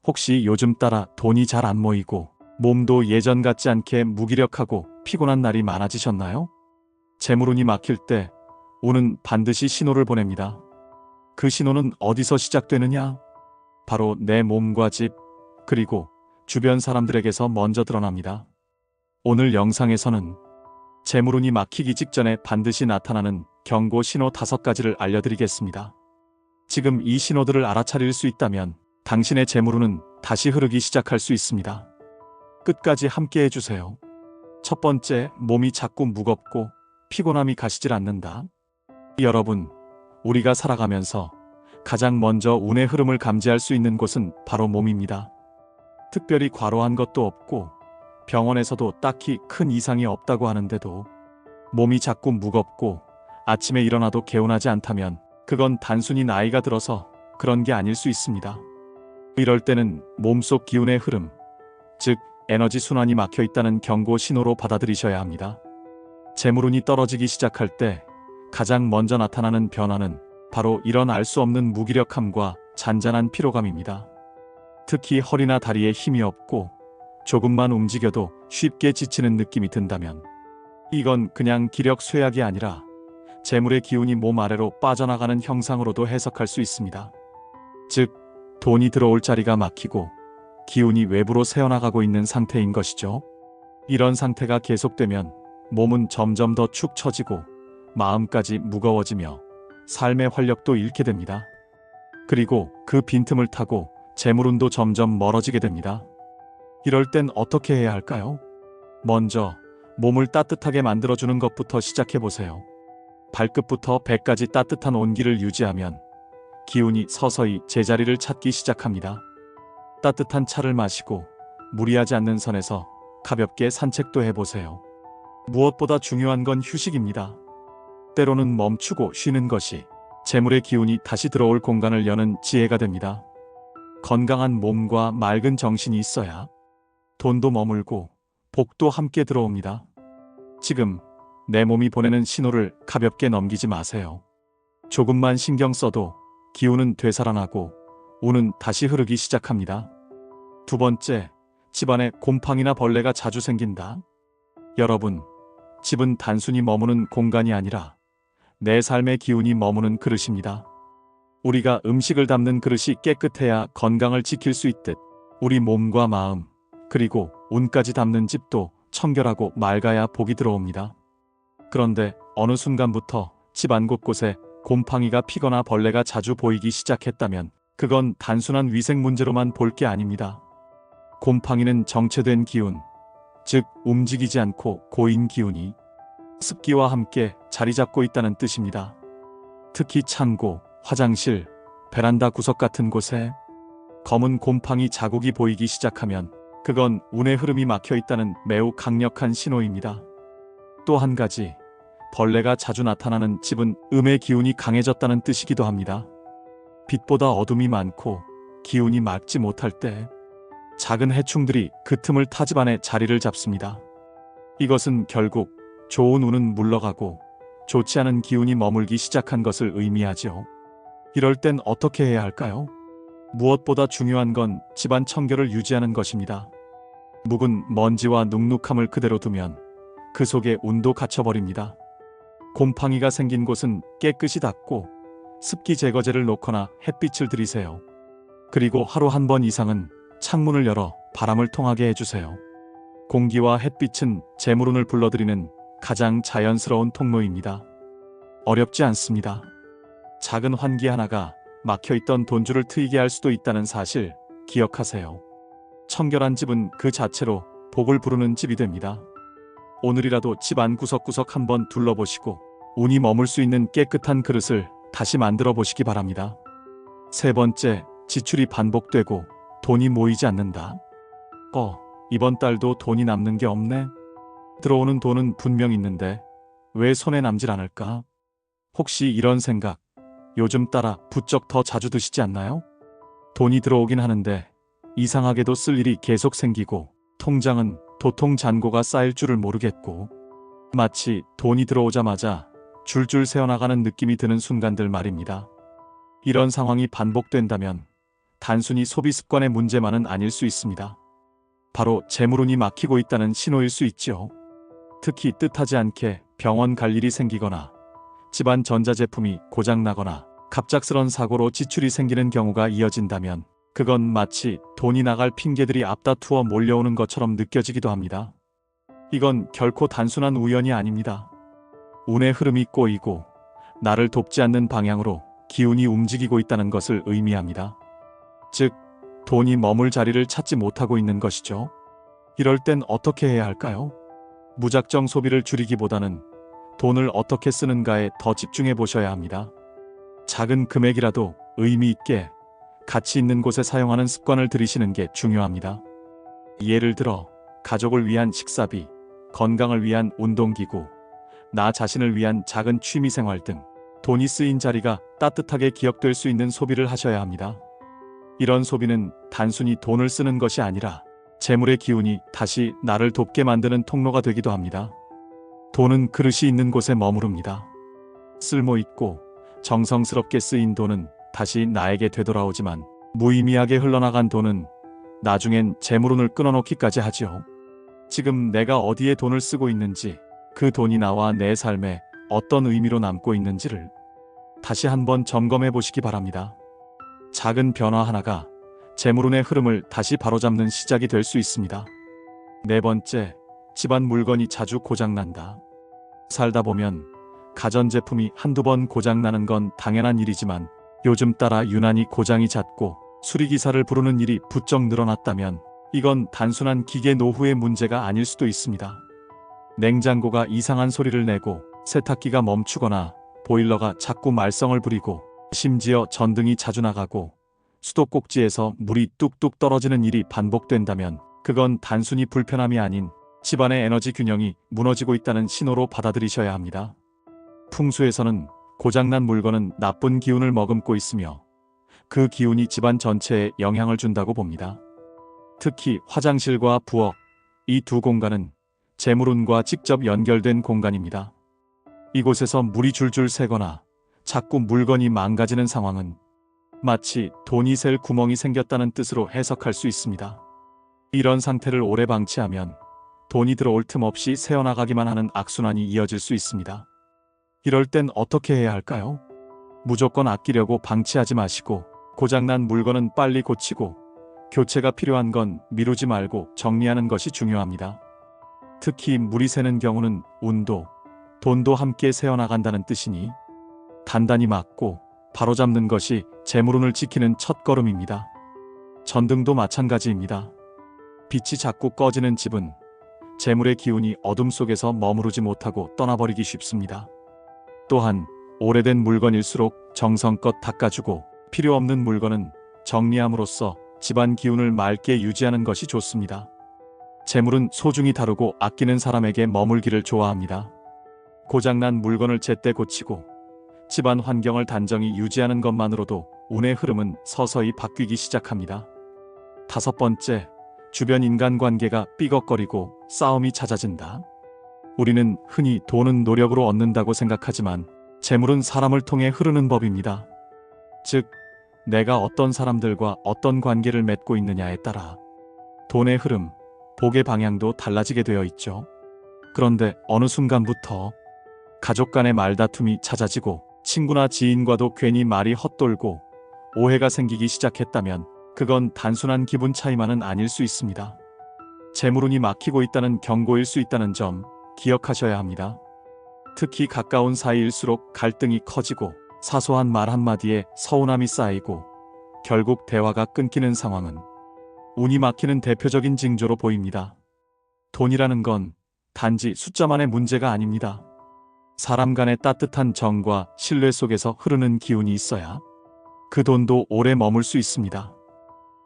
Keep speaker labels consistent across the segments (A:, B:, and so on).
A: 혹시 요즘 따라 돈이 잘 안 모이고 몸도 예전 같지 않게 무기력하고 피곤한 날이 많아지셨나요? 재물운이 막힐 때 운은 반드시 신호를 보냅니다. 그 신호는 어디서 시작되느냐? 바로 내 몸과 집, 그리고 주변 사람들에게서 먼저 드러납니다. 오늘 영상에서는 재물운이 막히기 직전에 반드시 나타나는 경고 신호 5가지를 알려드리겠습니다. 지금 이 신호들을 알아차릴 수 있다면 당신의 재물운은 다시 흐르기 시작할 수 있습니다. 끝까지 함께 해주세요. 첫 번째, 몸이 자꾸 무겁고 피곤함이 가시질 않는다. 여러분, 우리가 살아가면서 가장 먼저 운의 흐름을 감지할 수 있는 곳은 바로 몸입니다. 특별히 과로한 것도 없고 병원에서도 딱히 큰 이상이 없다고 하는데도 몸이 자꾸 무겁고 아침에 일어나도 개운하지 않다면 그건 단순히 나이가 들어서 그런 게 아닐 수 있습니다. 이럴 때는 몸속 기운의 흐름, 즉 에너지 순환이 막혀 있다는 경고 신호로 받아들이셔야 합니다. 재물운이 떨어지기 시작할 때 가장 먼저 나타나는 변화는 바로 이런 알 수 없는 무기력함과 잔잔한 피로감입니다. 특히 허리나 다리에 힘이 없고 조금만 움직여도 쉽게 지치는 느낌이 든다면 이건 그냥 기력 쇠약이 아니라 재물의 기운이 몸 아래로 빠져나가는 형상으로도 해석할 수 있습니다. 즉, 돈이 들어올 자리가 막히고 기운이 외부로 새어나가고 있는 상태인 것이죠. 이런 상태가 계속되면 몸은 점점 더 축 처지고 마음까지 무거워지며 삶의 활력도 잃게 됩니다. 그리고 그 빈틈을 타고 재물운도 점점 멀어지게 됩니다. 이럴 땐 어떻게 해야 할까요? 먼저 몸을 따뜻하게 만들어주는 것부터 시작해보세요. 발끝부터 배까지 따뜻한 온기를 유지하면 기운이 서서히 제자리를 찾기 시작합니다. 따뜻한 차를 마시고 무리하지 않는 선에서 가볍게 산책도 해보세요. 무엇보다 중요한 건 휴식입니다. 때로는 멈추고 쉬는 것이 재물의 기운이 다시 들어올 공간을 여는 지혜가 됩니다. 건강한 몸과 맑은 정신이 있어야 돈도 머물고 복도 함께 들어옵니다. 지금 내 몸이 보내는 신호를 가볍게 넘기지 마세요. 조금만 신경 써도 기운은 되살아나고 운은 다시 흐르기 시작합니다. 두 번째, 집안에 곰팡이나 벌레가 자주 생긴다. 여러분, 집은 단순히 머무는 공간이 아니라 내 삶의 기운이 머무는 그릇입니다. 우리가 음식을 담는 그릇이 깨끗해야 건강을 지킬 수 있듯 우리 몸과 마음, 그리고 운까지 담는 집도 청결하고 맑아야 복이 들어옵니다. 그런데 어느 순간부터 집안 곳곳에 곰팡이가 피거나 벌레가 자주 보이기 시작했다면 그건 단순한 위생 문제로만 볼 게 아닙니다. 곰팡이는 정체된 기운, 즉 움직이지 않고 고인 기운이 습기와 함께 자리 잡고 있다는 뜻입니다. 특히 창고, 화장실, 베란다 구석 같은 곳에 검은 곰팡이 자국이 보이기 시작하면 그건 운의 흐름이 막혀 있다는 매우 강력한 신호입니다. 또 한 가지, 벌레가 자주 나타나는 집은 음의 기운이 강해졌다는 뜻이기도 합니다. 빛보다 어둠이 많고 기운이 맑지 못할 때 작은 해충들이 그 틈을 타 집안에 자리를 잡습니다. 이것은 결국 좋은 운은 물러가고 좋지 않은 기운이 머물기 시작한 것을 의미하죠. 이럴 땐 어떻게 해야 할까요? 무엇보다 중요한 건 집안 청결을 유지하는 것입니다. 묵은 먼지와 눅눅함을 그대로 두면 그 속에 운도 갇혀버립니다. 곰팡이가 생긴 곳은 깨끗이 닦고 습기 제거제를 놓거나 햇빛을 들이세요. 그리고 하루 한 번 이상은 창문을 열어 바람을 통하게 해주세요. 공기와 햇빛은 재물운을 불러들이는 가장 자연스러운 통로입니다. 어렵지 않습니다. 작은 환기 하나가 막혀있던 돈줄을 트이게 할 수도 있다는 사실 기억하세요. 청결한 집은 그 자체로 복을 부르는 집이 됩니다. 오늘이라도 집안 구석구석 한번 둘러보시고 운이 머물 수 있는 깨끗한 그릇을 다시 만들어 보시기 바랍니다. 세 번째, 지출이 반복되고 돈이 모이지 않는다. 이번 달도 돈이 남는 게 없네. 들어오는 돈은 분명 있는데 왜 손에 남질 않을까? 혹시 이런 생각 요즘 따라 부쩍 더 자주 드시지 않나요? 돈이 들어오긴 하는데 이상하게도 쓸 일이 계속 생기고 통장은 도통 잔고가 쌓일 줄을 모르겠고 마치 돈이 들어오자마자 줄줄 새어나가는 느낌이 드는 순간들 말입니다. 이런 상황이 반복된다면 단순히 소비 습관의 문제만은 아닐 수 있습니다. 바로 재물운이 막히고 있다는 신호일 수 있죠. 특히 뜻하지 않게 병원 갈 일이 생기거나 집안 전자제품이 고장나거나 갑작스런 사고로 지출이 생기는 경우가 이어진다면 그건 마치 돈이 나갈 핑계들이 앞다투어 몰려오는 것처럼 느껴지기도 합니다. 이건 결코 단순한 우연이 아닙니다. 운의 흐름이 꼬이고 나를 돕지 않는 방향으로 기운이 움직이고 있다는 것을 의미합니다. 즉, 돈이 머물 자리를 찾지 못하고 있는 것이죠. 이럴 땐 어떻게 해야 할까요? 무작정 소비를 줄이기보다는 돈을 어떻게 쓰는가에 더 집중해 보셔야 합니다. 작은 금액이라도 의미 있게 가치 있는 곳에 사용하는 습관을 들이시는 게 중요합니다. 예를 들어 가족을 위한 식사비, 건강을 위한 운동기구, 나 자신을 위한 작은 취미생활 등 돈이 쓰인 자리가 따뜻하게 기억될 수 있는 소비를 하셔야 합니다. 이런 소비는 단순히 돈을 쓰는 것이 아니라 재물의 기운이 다시 나를 돕게 만드는 통로가 되기도 합니다. 돈은 그릇이 있는 곳에 머무릅니다. 쓸모있고 정성스럽게 쓰인 돈은 다시 나에게 되돌아오지만 무의미하게 흘러나간 돈은 나중엔 재물운을 끊어놓기까지 하지요. 지금 내가 어디에 돈을 쓰고 있는지, 그 돈이 나와 내 삶에 어떤 의미로 남고 있는지를 다시 한번 점검해 보시기 바랍니다. 작은 변화 하나가 재물운의 흐름을 다시 바로잡는 시작이 될 수 있습니다. 네 번째, 집안 물건이 자주 고장난다. 살다 보면 가전제품이 한두 번 고장나는 건 당연한 일이지만 요즘 따라 유난히 고장이 잦고 수리기사를 부르는 일이 부쩍 늘어났다면 이건 단순한 기계 노후의 문제가 아닐 수도 있습니다. 냉장고가 이상한 소리를 내고 세탁기가 멈추거나 보일러가 자꾸 말썽을 부리고 심지어 전등이 자주 나가고 수도꼭지에서 물이 뚝뚝 떨어지는 일이 반복된다면 그건 단순히 불편함이 아닌 집안의 에너지 균형이 무너지고 있다는 신호로 받아들이셔야 합니다. 풍수에서는 고장난 물건은 나쁜 기운을 머금고 있으며 그 기운이 집안 전체에 영향을 준다고 봅니다. 특히 화장실과 부엌, 이 두 공간은 재물운과 직접 연결된 공간입니다. 이곳에서 물이 줄줄 새거나 자꾸 물건이 망가지는 상황은 마치 돈이 셀 구멍이 생겼다는 뜻으로 해석할 수 있습니다. 이런 상태를 오래 방치하면 돈이 들어올 틈 없이 새어나가기만 하는 악순환이 이어질 수 있습니다. 이럴 땐 어떻게 해야 할까요? 무조건 아끼려고 방치하지 마시고 고장난 물건은 빨리 고치고 교체가 필요한 건 미루지 말고 정리하는 것이 중요합니다. 특히 물이 새는 경우는 운도, 돈도 함께 새어나간다는 뜻이니 단단히 막고 바로잡는 것이 재물운을 지키는 첫걸음입니다. 전등도 마찬가지입니다. 빛이 자꾸 꺼지는 집은 재물의 기운이 어둠 속에서 머무르지 못하고 떠나버리기 쉽습니다. 또한 오래된 물건일수록 정성껏 닦아주고 필요 없는 물건은 정리함으로써 집안 기운을 맑게 유지하는 것이 좋습니다. 재물은 소중히 다루고 아끼는 사람에게 머물기를 좋아합니다. 고장난 물건을 제때 고치고 집안 환경을 단정히 유지하는 것만으로도 운의 흐름은 서서히 바뀌기 시작합니다. 다섯 번째, 주변 인간관계가 삐걱거리고 싸움이 잦아진다. 우리는 흔히 돈은 노력으로 얻는다고 생각하지만 재물은 사람을 통해 흐르는 법입니다. 즉, 내가 어떤 사람들과 어떤 관계를 맺고 있느냐에 따라 돈의 흐름, 복의 방향도 달라지게 되어 있죠. 그런데 어느 순간부터 가족 간의 말다툼이 잦아지고 친구나 지인과도 괜히 말이 헛돌고 오해가 생기기 시작했다면 그건 단순한 기분 차이만은 아닐 수 있습니다. 재물운이 막히고 있다는 경고일 수 있다는 점 기억하셔야 합니다. 특히 가까운 사이일수록 갈등이 커지고 사소한 말 한마디에 서운함이 쌓이고 결국 대화가 끊기는 상황은 운이 막히는 대표적인 징조로 보입니다. 돈이라는 건 단지 숫자만의 문제가 아닙니다. 사람 간의 따뜻한 정과 신뢰 속에서 흐르는 기운이 있어야 그 돈도 오래 머물 수 있습니다.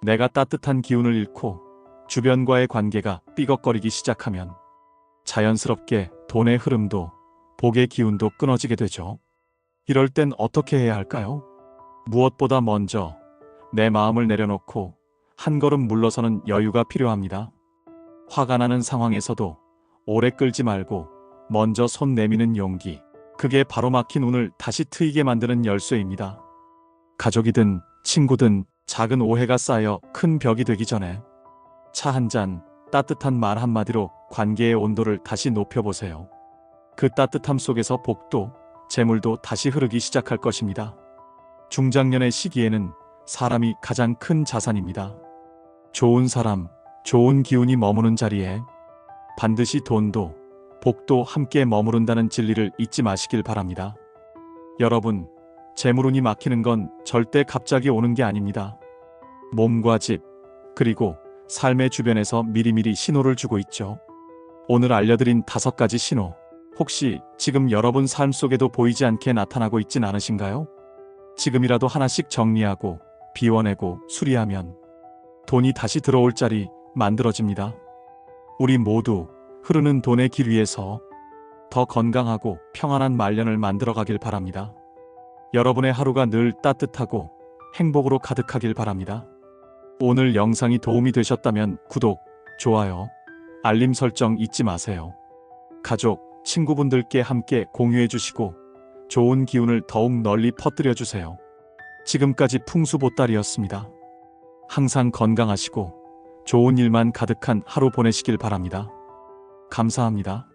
A: 내가 따뜻한 기운을 잃고 주변과의 관계가 삐걱거리기 시작하면 자연스럽게 돈의 흐름도 복의 기운도 끊어지게 되죠. 이럴 땐 어떻게 해야 할까요? 무엇보다 먼저 내 마음을 내려놓고 한 걸음 물러서는 여유가 필요합니다. 화가 나는 상황에서도 오래 끌지 말고 먼저 손 내미는 용기, 그게 바로 막힌 운을 다시 트이게 만드는 열쇠입니다. 가족이든 친구든 작은 오해가 쌓여 큰 벽이 되기 전에 차 한 잔, 따뜻한 말 한마디로 관계의 온도를 다시 높여보세요. 그 따뜻함 속에서 복도, 재물도 다시 흐르기 시작할 것입니다. 중장년의 시기에는 사람이 가장 큰 자산입니다. 좋은 사람, 좋은 기운이 머무는 자리에 반드시 돈도, 복도 함께 머무른다는 진리를 잊지 마시길 바랍니다. 여러분, 재물운이 막히는 건 절대 갑자기 오는 게 아닙니다. 몸과 집, 그리고 삶의 주변에서 미리미리 신호를 주고 있죠. 오늘 알려드린 5가지 신호, 혹시 지금 여러분 삶 속에도 보이지 않게 나타나고 있진 않으신가요? 지금이라도 하나씩 정리하고 비워내고 수리하면 돈이 다시 들어올 자리 만들어집니다. 우리 모두 흐르는 돈의 길 위에서 더 건강하고 평안한 말년을 만들어가길 바랍니다. 여러분의 하루가 늘 따뜻하고 행복으로 가득하길 바랍니다. 오늘 영상이 도움이 되셨다면 구독, 좋아요, 알림 설정 잊지 마세요. 가족, 친구분들께 함께 공유해 주시고 좋은 기운을 더욱 널리 퍼뜨려 주세요. 지금까지 풍수보따리였습니다. 항상 건강하시고 좋은 일만 가득한 하루 보내시길 바랍니다. 감사합니다.